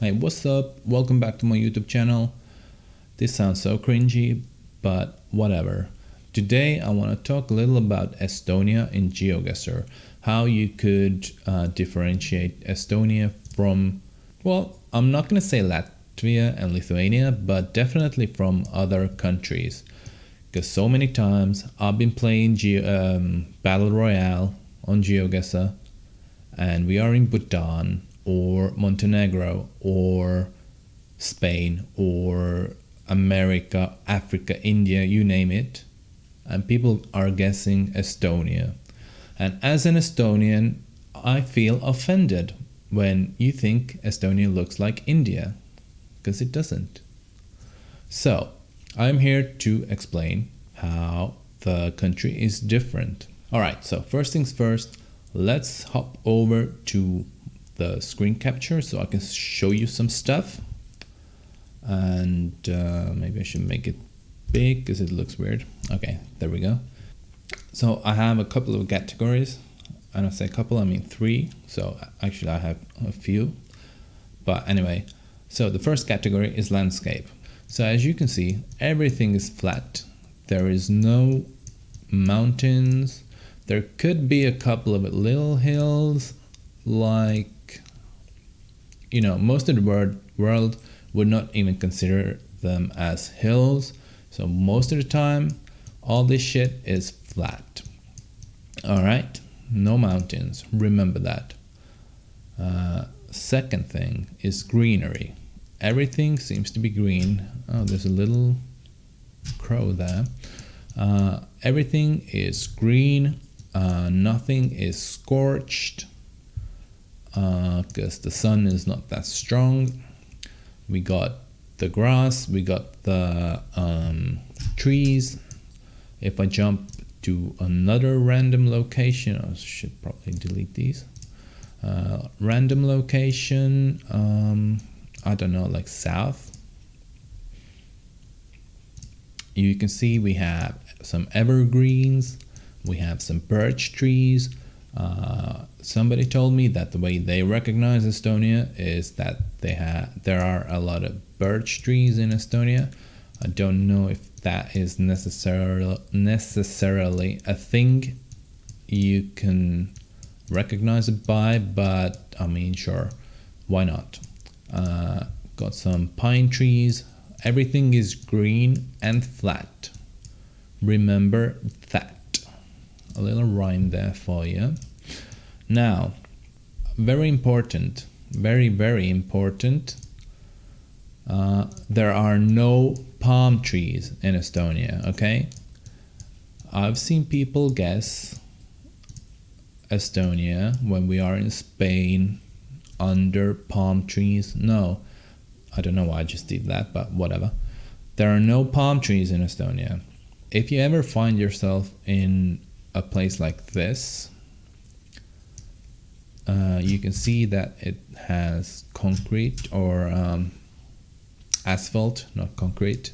Hey, what's up? Welcome back to my YouTube channel. This sounds so cringy, but whatever. Today I want to talk a little about Estonia in GeoGuessr. How you could differentiate Estonia from, well, I'm not going to say Latvia and Lithuania, but definitely from other countries. Because so many times I've been playing Battle Royale on GeoGuessr and we are in Bhutan or Montenegro or Spain or America, Africa, India, you name it. And people are guessing Estonia. And as an Estonian, I feel offended when you think Estonia looks like India, because it doesn't. So, I'm here to explain how the country is different. Alright, so first things first, let's hop over to the screen capture so I can show you some stuff. And maybe I should make it big because it looks weird. Okay, there we go. So I have a couple of categories, and I say couple, I mean 3. So actually I have a few, but anyway. So the first category is landscape. So as you can see, everything is flat. There is no mountains. There could be a couple of little hills, like, you know, most of the world would not even consider them as hills. So most of the time, all this shit is flat. All right, no mountains. Remember that. Second thing is greenery. Everything seems to be green. Oh, there's a little crow there. Everything is green. Nothing is scorched because the sun is not that strong. We got the grass, we got the trees. If I jump to another random location, I should probably delete these. Random location, I don't know, like south. You can see we have some evergreens, we have some birch trees. Somebody told me that the way they recognize Estonia is that there are a lot of birch trees in Estonia. I don't know if that is necessarily a thing you can recognize it by, but I mean, sure, why not? Got some pine trees. Everything is green and flat. Remember that. A little rhyme there for you. Now, very important, very, very important. There are no palm trees in Estonia, okay? I've seen people guess Estonia when we are in Spain under palm trees. No, I don't know why I just did that, but whatever. There are no palm trees in Estonia. If you ever find yourself in a place like this, you can see that it has concrete or asphalt, not concrete,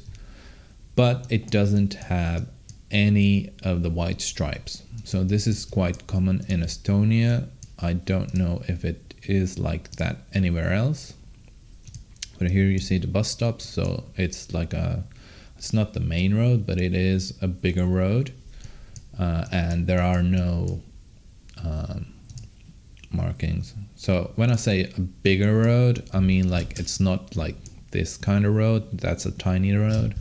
but it doesn't have any of the white stripes. So this is quite common in Estonia. I don't know if it is like that anywhere else. But here you see the bus stops, so it's like it's not the main road, but it is a bigger road. And there are no markings. So when I say a bigger road, I mean like it's not like this kind of road. That's a tiny road.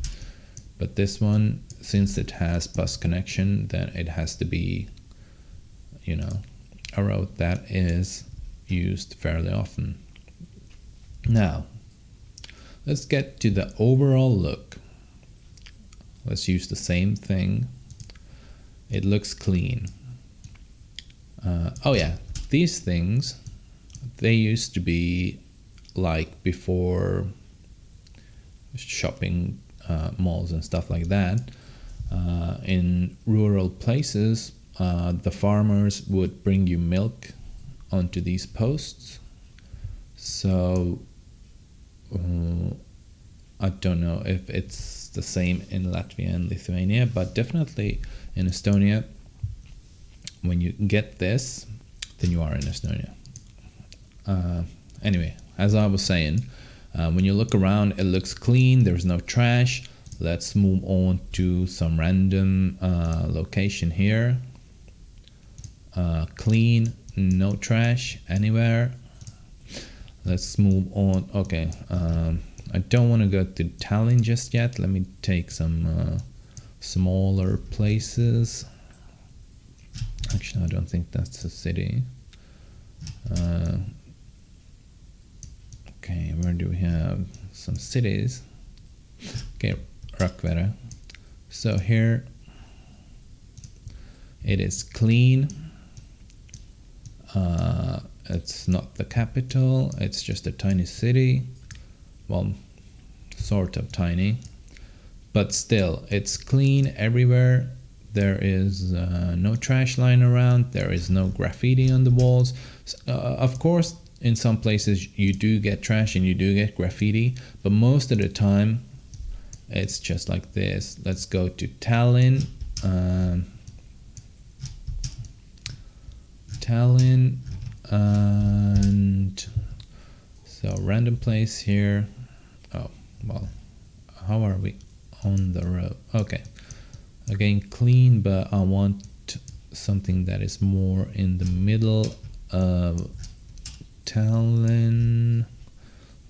But this one, since it has bus connection, then it has to be, you know, a road that is used fairly often. Now, let's get to the overall look. Let's use the same thing. It looks clean. Oh yeah, these things, they used to be like before shopping malls and stuff like that. In rural places, the farmers would bring you milk onto these posts. So I don't know if it's the same in Latvia and Lithuania, but definitely in Estonia, when you get this, then you are in Estonia. Anyway, as I was saying, when you look around, it looks clean. There's no trash. Let's move on to some random location here. Clean, no trash anywhere. Let's move on. Okay, I don't want to go to Tallinn just yet. Let me take some smaller places. Actually, I don't think that's a city. Okay, where do we have some cities? Okay, Rakvere. So here it is clean. It's not the capital, it's just a tiny city. Well, sort of tiny, but still, it's clean everywhere. There is no trash lying around. There is no graffiti on the walls. Of course, in some places you do get trash and you do get graffiti, but most of the time it's just like this. Let's go to Tallinn. Tallinn, and so random place here. Oh, well, how are we on the road? Okay, again clean, but I want something that is more in the middle of Tallinn.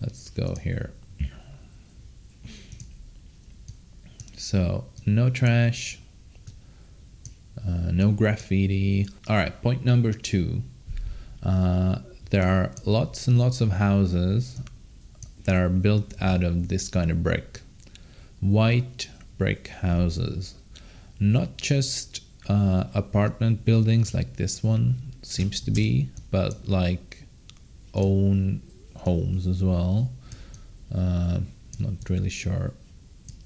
Let's go here. So no trash, no graffiti. All right, point number 2. There are lots and lots of houses that are built out of this kind of brick. White brick houses. Not just apartment buildings like this one seems to be, but like own homes as well. Not really sure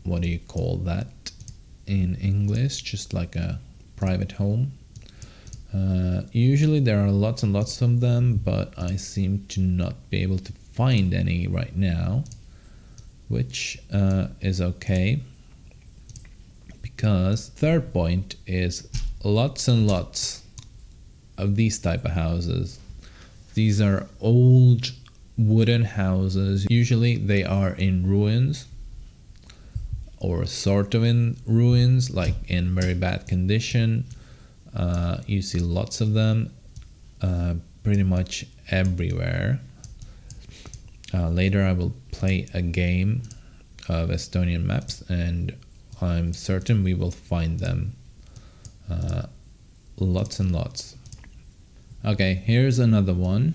what do you call that in English, just like a private home. Usually there are lots and lots of them, but I seem to not be able to find any right now, which is okay, because third point is lots and lots of these type of houses. These are old wooden houses. Usually they are in ruins, or sort of in ruins, like in very bad condition. You see lots of them pretty much everywhere. Later I will play a game of Estonian maps, and I'm certain we will find them. Lots and lots. Okay, here's another one.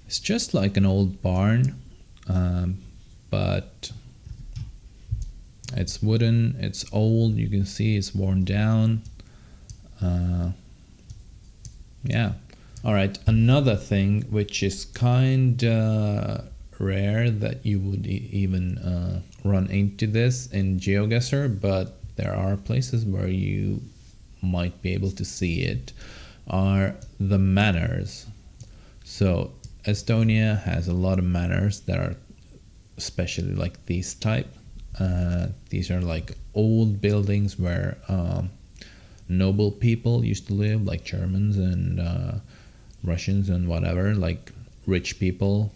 It's just like an old barn, but it's wooden, it's old, you can see it's worn down. Yeah. Alright, another thing which is kinda rare that you would even run into this in GeoGuessr, but there are places where you might be able to see it, are the manors. So Estonia has a lot of manors that are especially like these type. These are like old buildings where noble people used to live, like Germans and Russians and whatever, like rich people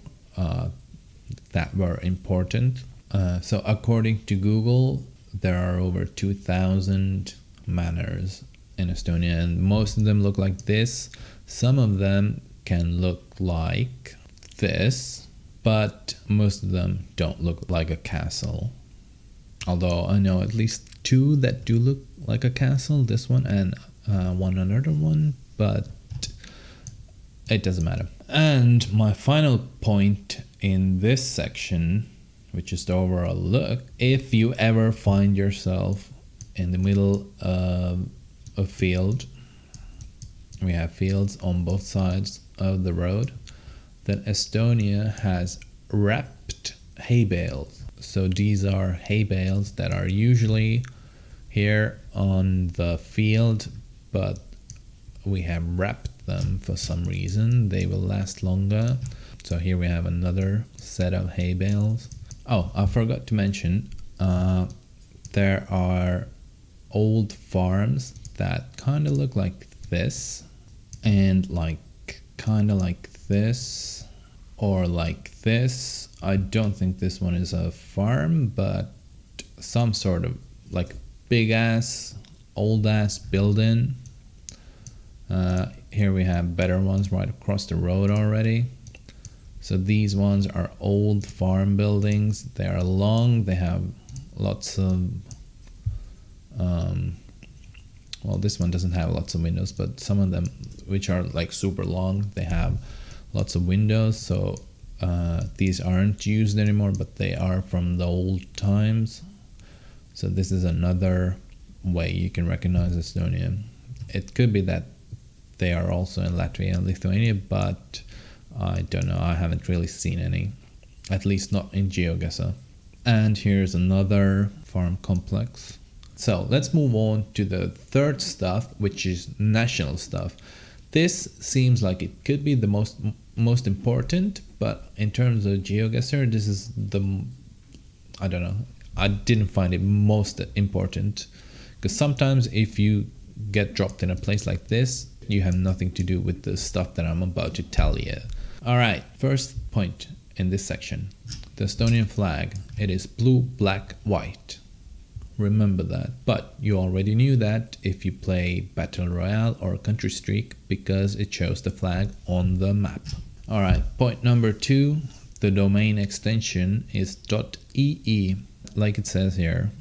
that were important. So according to Google, there are over 2,000 manors in Estonia, and most of them look like this. Some of them can look like this, but most of them don't look like a castle. Although I know at least 2 that do look like a castle, this one and one another one, but it doesn't matter. And my final point in this section, which is the overall look, if you ever find yourself in the middle of a field, we have fields on both sides of the road, then Estonia has wrapped hay bales. So these are hay bales that are usually here on the field, but we have wrapped them for some reason. They will last longer. So here we have another set of hay bales. Oh, I forgot to mention, there are old farms that kind of look like this, and like kind of like this, Or like this. I don't think this one is a farm, but some sort of like big ass, old ass building. Here we have better ones right across the road already. So these ones are old farm buildings. They are long. They have lots of well, this one doesn't have lots of windows, but some of them which are like super long, they have lots of windows. So these aren't used anymore, but they are from the old times. So this is another way you can recognize Estonia. It could be that they are also in Latvia and Lithuania, but I don't know. I haven't really seen any, at least not in GeoGuessr. And here's another farm complex. So let's move on to the third stuff, which is national stuff. This seems like it could be the most important, but in terms of GeoGuessr, this is the, I don't know, I didn't find it most important, because sometimes if you get dropped in a place like this, you have nothing to do with the stuff that I'm about to tell you. All right, first point in this section, the Estonian flag. It is blue, black, white. Remember that. But you already knew that if you play Battle Royale or Country Streak, because it shows the flag on the map. All right, point number 2, the domain extension is .ee, like it says here,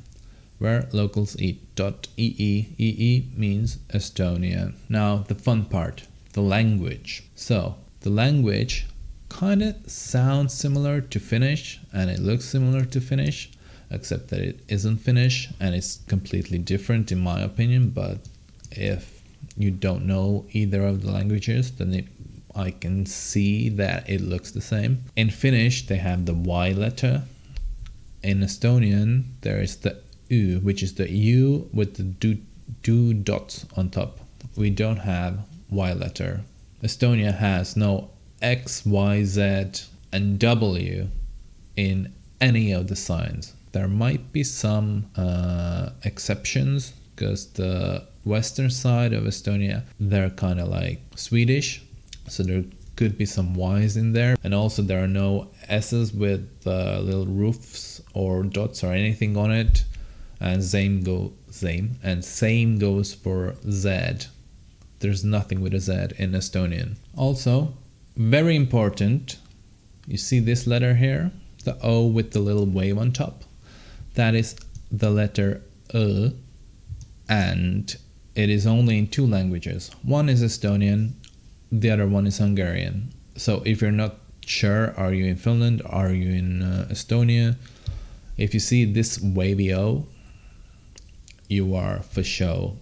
where locals eat. .ee means Estonia. Now the fun part, the language. So the language kind of sounds similar to Finnish, and it looks similar to Finnish, except that it isn't Finnish and it's completely different in my opinion. But if you don't know either of the languages, then I can see that it looks the same. In Finnish they have the Y letter. In Estonian there is the U, which is the U with the two dots on top. We don't have Y letter. Estonia has no X, Y, Z and W in any of the signs. There might be some exceptions, because the western side of Estonia, they're kind of like Swedish, so there could be some Y's in there. And also there are no S's with little roofs or dots or anything on it. And same goes for Z. There's nothing with a Z in Estonian. Also, very important, you see this letter here, the O with the little wave on top. That is the letter E, and it is only in 2 languages. One is Estonian, the other one is Hungarian. So if you're not sure, are you in Finland, are you in Estonia, if you see this wavy O, you are for sure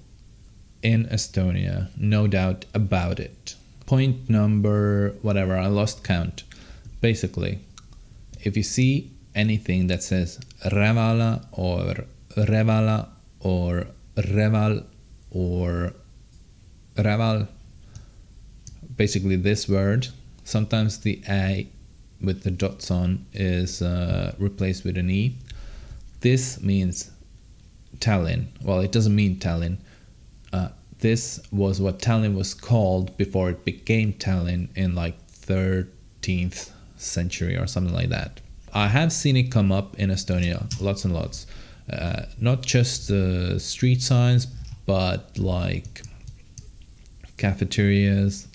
in Estonia, no doubt about it. Point number whatever, I lost count. Basically, if you see anything that says Revala or Revala or Reval or Reval, basically this word, sometimes the A with the dots on is replaced with an E. This means Tallinn. Well, it doesn't mean Tallinn. This was what Tallinn was called before it became Tallinn in like 13th century or something like that. I have seen it come up in Estonia lots and lots. Not just street signs, but like cafeterias,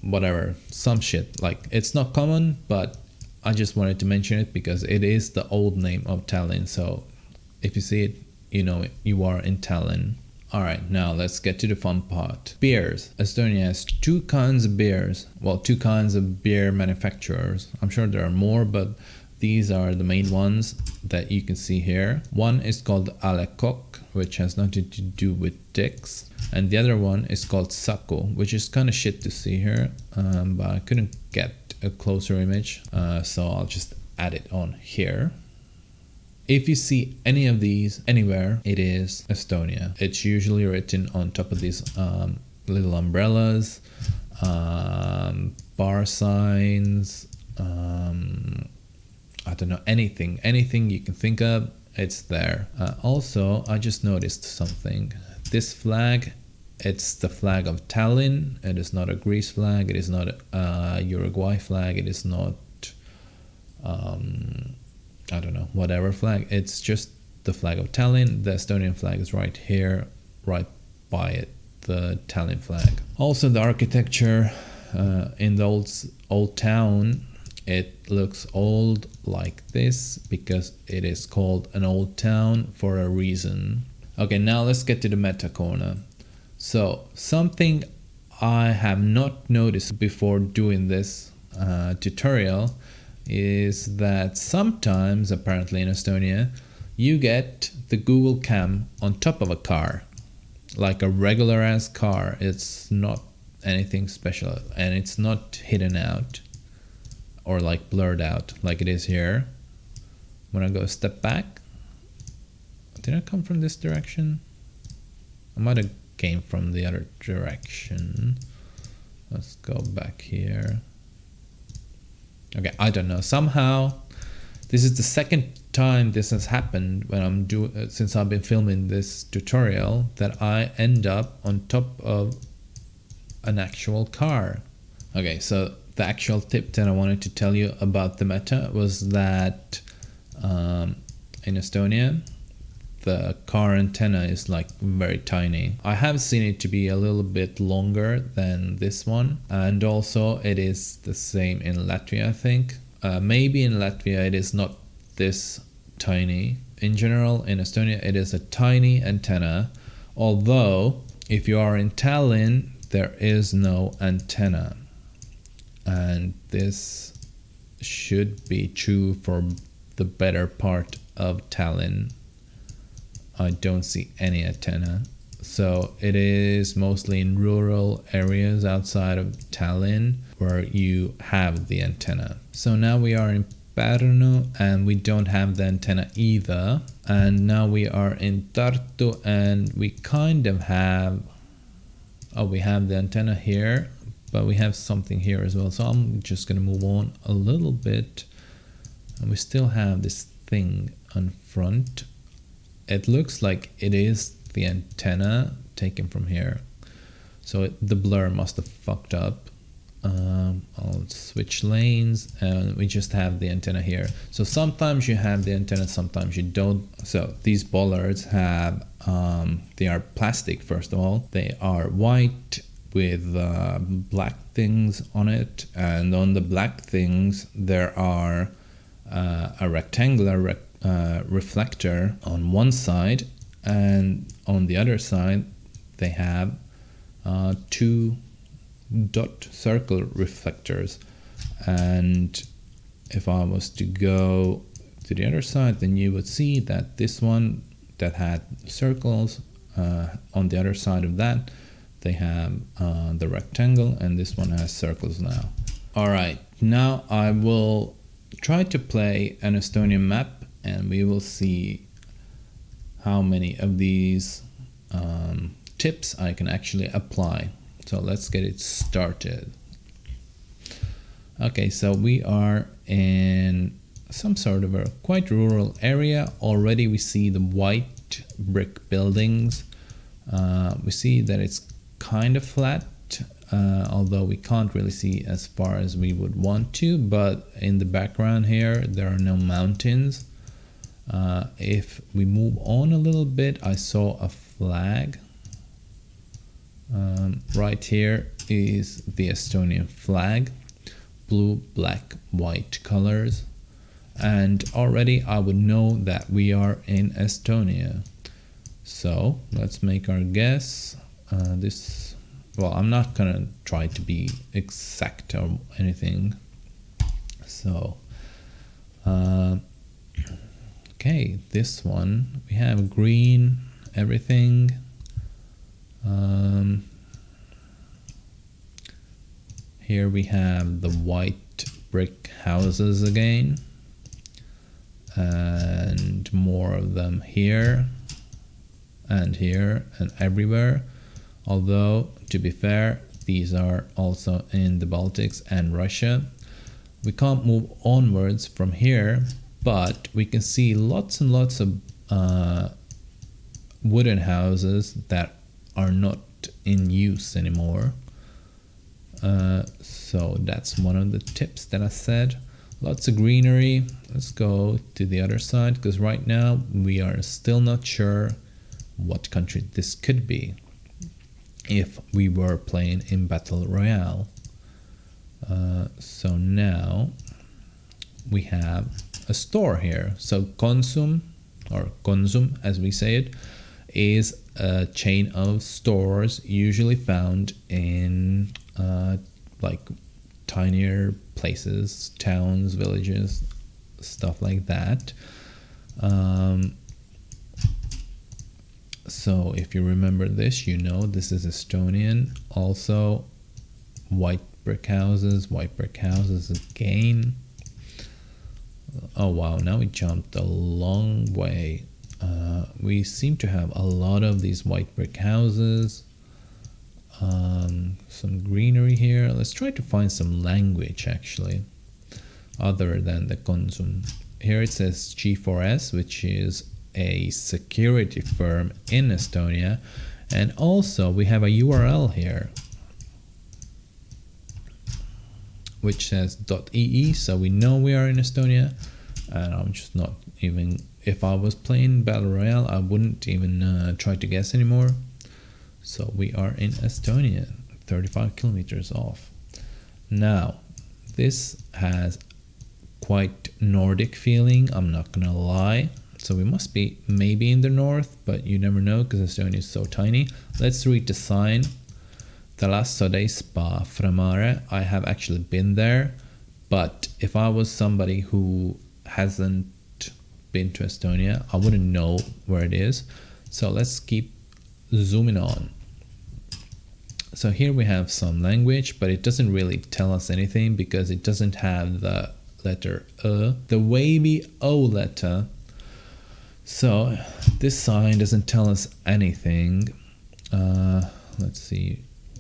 whatever, some shit. Like, it's not common, but I just wanted to mention it because it is the old name of Tallinn. So if you see it, you know you are in Tallinn. Alright, now let's get to the fun part. Beers. Estonia has 2 kinds of beers. Well, 2 kinds of beer manufacturers. I'm sure there are more, but these are the main ones that you can see here. One is called A Le Coq, which has nothing to do with dicks. And the other one is called Saku, which is kind of shit to see here, but I couldn't get a closer image, so I'll just add it on here. If you see any of these anywhere, it is Estonia. It's usually written on top of these little umbrellas, bar signs, I don't know, anything you can think of, it's there. Also, I just noticed something. This flag it's the flag of Tallinn. It is not a Greece flag. It is not a Uruguay flag. It is not, I don't know, whatever flag. It's just the flag of Tallinn. The Estonian flag is right here, right by it, the Tallinn flag. Also, the architecture in the old town, it looks old like this because it is called an old town for a reason. Okay, now let's get to the meta corner. So something I have not noticed before doing this tutorial is that sometimes, apparently in Estonia, you get the Google Cam on top of a car, like a regular ass car. It's not anything special and it's not hidden out or like blurred out like it is here. When I go a step back, did I come from this direction? I might have came from the other direction. Let's go back here. Okay, I don't know. Somehow, this is the second time this has happened when I'm since I've been filming this tutorial, that I end up on top of an actual car. Okay, so the actual tip that I wanted to tell you about the meta was that in Estonia, the car antenna is like very tiny. I have seen it to be a little bit longer than this one, and also it is the same in Latvia, I think. Maybe in Latvia it is not this tiny. In general, in Estonia it is a tiny antenna, although if you are in Tallinn there is no antenna, and this should be true for the better part of Tallinn. I don't see any antenna. So it is mostly in rural areas outside of Tallinn where you have the antenna. So now we are in Pärnu and we don't have the antenna either. And now we are in Tartu and we kind of have, we have the antenna here, but we have something here as well. So I'm just gonna move on a little bit, and we still have this thing on front. It looks like it is the antenna taken from here. So the blur must have fucked up. I'll switch lanes and we just have the antenna here. So sometimes you have the antenna, sometimes you don't. So these bollards have, they are plastic first of all. They are white with black things on it. And on the black things there are a rectangular reflector on one side, and on the other side they have two dot circle reflectors. And if I was to go to the other side, then you would see that this one that had circles, on the other side of that they have the rectangle, and this one has circles now. Alright, now I will try to play an Estonian map and we will see how many of these tips I can actually apply. So let's get it started. Okay, so we are in some sort of a quite rural area. Already we see the white brick buildings. We see that it's kind of flat, although we can't really see as far as we would want to, but in the background here there are no mountains. If we move on a little bit, I saw a flag. Right here is the Estonian flag, blue, black, white colors, and already I would know that we are in Estonia. So let's make our guess. Well, I'm not gonna try to be exact or anything. So okay, this one, we have green, everything. Here we have the white brick houses again, and more of them here and everywhere. Although, to be fair, these are also in the Baltics and Russia. We can't move onwards from here, but we can see lots and lots of wooden houses that are not in use anymore. So that's one of the tips that I said. Lots of greenery. Let's go to the other side, because right now we are still not sure what country this could be if we were playing in Battle Royale. So now we have a store here. So Consum, or Consum as we say it, is a chain of stores usually found in like tinier places, towns, villages, stuff like that. So if you remember this, you know this is Estonian. Also white brick houses again. Oh wow, now we jumped a long way. We seem to have a lot of these white brick houses. Some greenery here. Let's try to find some language actually, other than the Consum. Here it says G4S, which is a security firm in Estonia. And also we have a URL here, which says .ee, so we know we are in Estonia. And I'm just not even, if I was playing Battle Royale, I wouldn't even try to guess anymore. So we are in Estonia, 35 kilometers off. Now, this has quite Nordic feeling, I'm not gonna lie. So we must be maybe in the north, but you never know because Estonia is so tiny. Let's read the sign. Thalassoday Spa Framare. I have actually been there, but if I was somebody who hasn't been to Estonia, I wouldn't know where it is. So let's keep zooming on. So here we have some language, but it doesn't really tell us anything because it doesn't have the letter the wavy O letter. So this sign doesn't tell us anything. Let's see,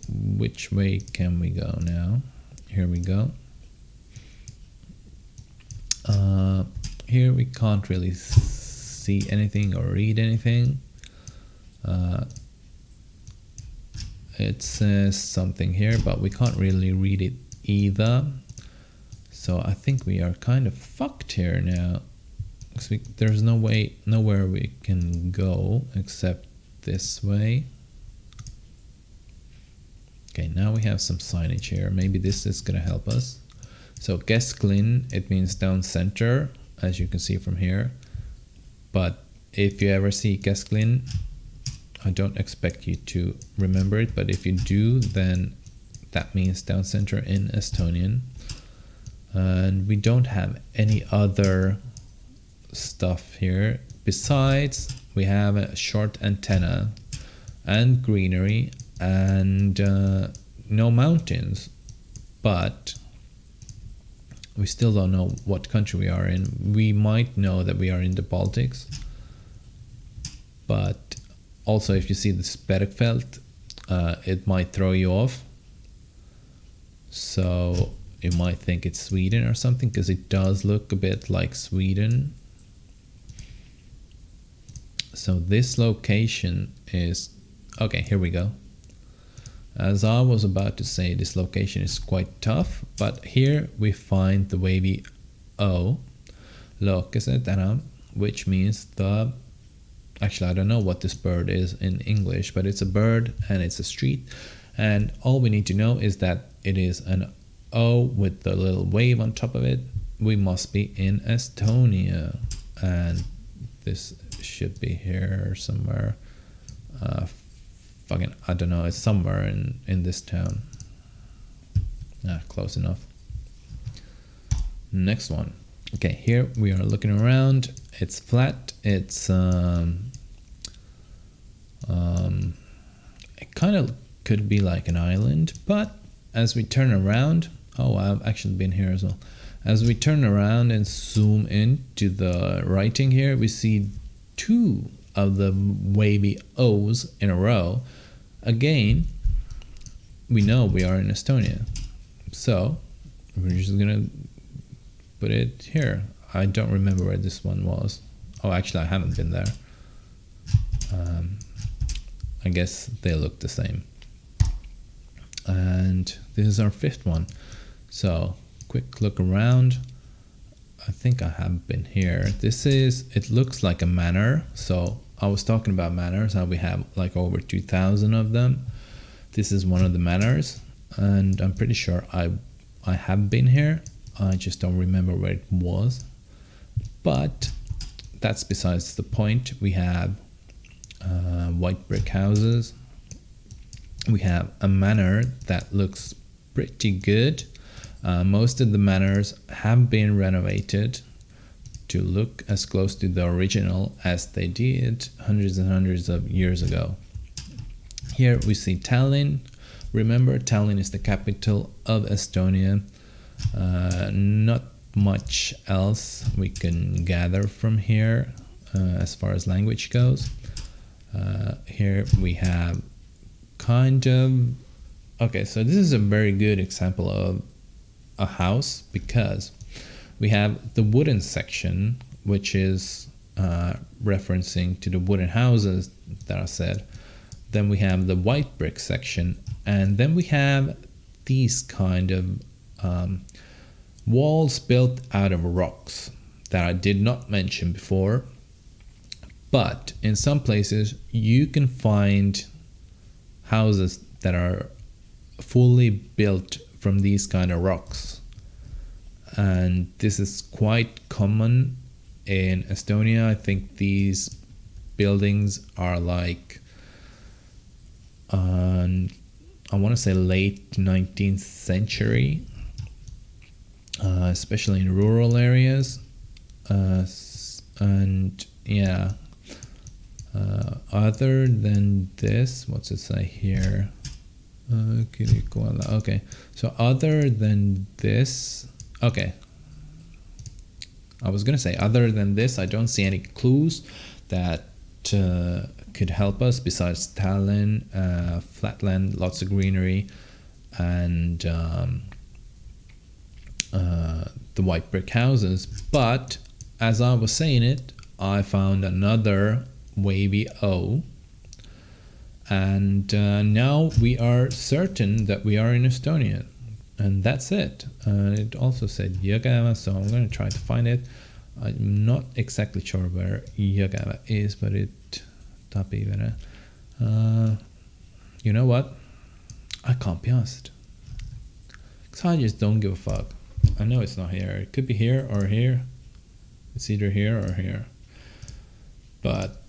which way can we go now? Here we go. Here we can't really see anything or read anything. It says something here, but we can't really read it either. So I think we are kind of fucked here now. There's nowhere we can go except this way. Okay, now we have some signage here. Maybe this is gonna help us. So Gesklin, it means down center, as you can see from here. But if you ever see Gesklin, I don't expect you to remember it, but if you do, then that means down center in Estonian. And we don't have any other stuff here. Besides, we have a short antenna and greenery and no mountains, but we still don't know what country we are in. We might know that we are in the Baltics, but also if you see the Sperrfeld, it might throw you off. So you might think it's Sweden or something, because it does look a bit like Sweden. So this location is, okay, here we go. As I was about to say, this location is quite tough, but here we find the wavy O, Lokesetana, which means the, actually I don't know what this bird is in English, but it's a bird and it's a street, and all we need to know is that it is an O with the little wave on top of it. We must be in Estonia, and this should be here somewhere. Fucking, I don't know, it's somewhere in this town. Close enough. Next one. Okay, here we are looking around. It's flat. It's it kind of could be like an island, but as we turn around, oh, I've actually been here as well. As we turn around and zoom in to the writing here, we see two of the wavy O's in a row. Again, we know we are in Estonia, so we're just gonna put it here. I don't remember where this one was. Oh, actually I haven't been there. I guess they look the same. and this is our fifth one. So quick look around. I think I have been here. It looks like a manor. So I was talking about manors, how we have like over 2,000 of them. This is one of the manors, and I'm pretty sure I have been here. I just don't remember where it was, but that's besides the point. We have white brick houses. We have a manor that looks pretty good. Most of the manors have been renovated to look as close to the original as they did hundreds and hundreds of years ago. Here we see Tallinn. Remember, Tallinn is the capital of Estonia. Not much else we can gather from here as far as language goes. Here we have kind of... Okay, so this is a very good example of a house, because we have the wooden section, which is referencing to the wooden houses that I said. Then we have the white brick section, and then we have these kind of walls built out of rocks that I did not mention before. But in some places you can find houses that are fully built from these kind of rocks, and this is quite common in Estonia. I think these buildings are like I want to say late 19th century, especially in rural areas, and yeah, other than this, what's it say here? Okay, so other than this, okay, I was gonna say other than this, I don't see any clues that could help us besides Tallinn, flatland, lots of greenery, and the white brick houses. But as I was saying it, I found another wavy O. And now we are certain that we are in Estonia, and that's it. It also said GeoGuessr, so I'm going to try to find it. I'm not exactly sure where GeoGuessr is, but it you know what? I can't be asked, because I just don't give a fuck. I know it's not here. It could be here or here. It's either here or here. But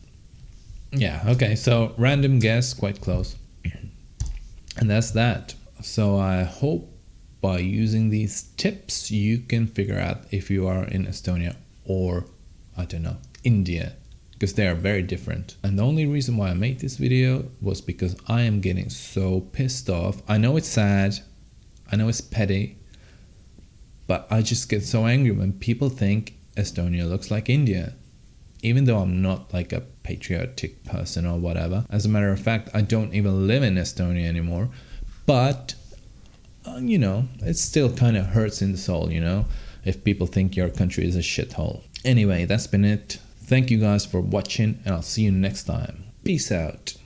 yeah, okay, so random guess, quite close. And that's that. So I hope by using these tips you can figure out if you are in Estonia or, I don't know, India, because they are very different. And the only reason why I made this video was because I am getting so pissed off. I know it's sad, I know it's petty, but I just get so angry when people think Estonia looks like India. Even though I'm not like a patriotic person or whatever. As a matter of fact, I don't even live in Estonia anymore. But, you know, it still kind of hurts in the soul, you know, if people think your country is a shithole. Anyway, that's been it. Thank you guys for watching, and I'll see you next time. Peace out.